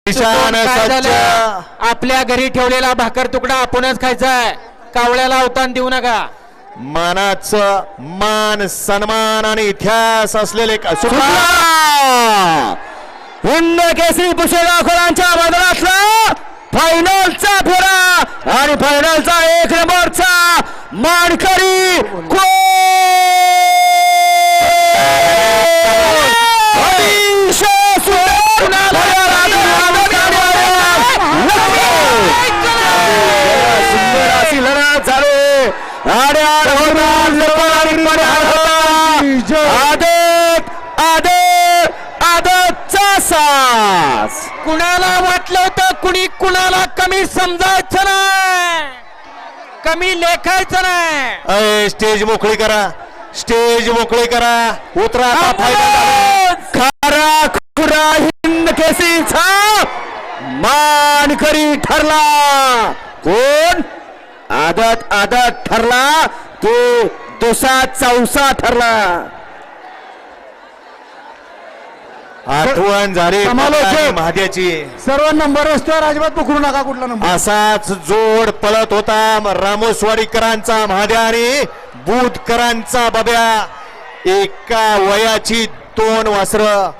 ईशान सच्च आपल्या घरी ठेवलेला भाकर तुकडा आपणच खायचाय, कावळ्याला अवतान देऊ नका. मानाचं मान सन्मान आणि इतिहास असलेले हिंद केसरी पुशेगाव खोलांच्या मैदानातला फायनलचा फेरा आणि फायनलचा 1 नंबरचा मानकरी सुंदर अशी लढत झाली आणि आदतचा सास. कुणाला वाटलं होतं कुणी कुणाला कमी समजायचं नाही, कमी लेखायचं नाही. स्टेज मोकळी करा, स्टेज मोकळी करा. उतरा आता फायनल. खरा खुरा हिंद केसरीचा मानकरी ठरला. कोण? आदत ठरला की दुसरा चौसा ठरला. आठवण झाली महाद्याची. सर्व नंबर रस्त्यावर अजिबात पकडू नका कुठला नंबर. असाच जोड पळत होता रामोसवाडीकरांचा महाद्या आणि बुधकरांचा बब्या. एका वयाची 2 वासरं.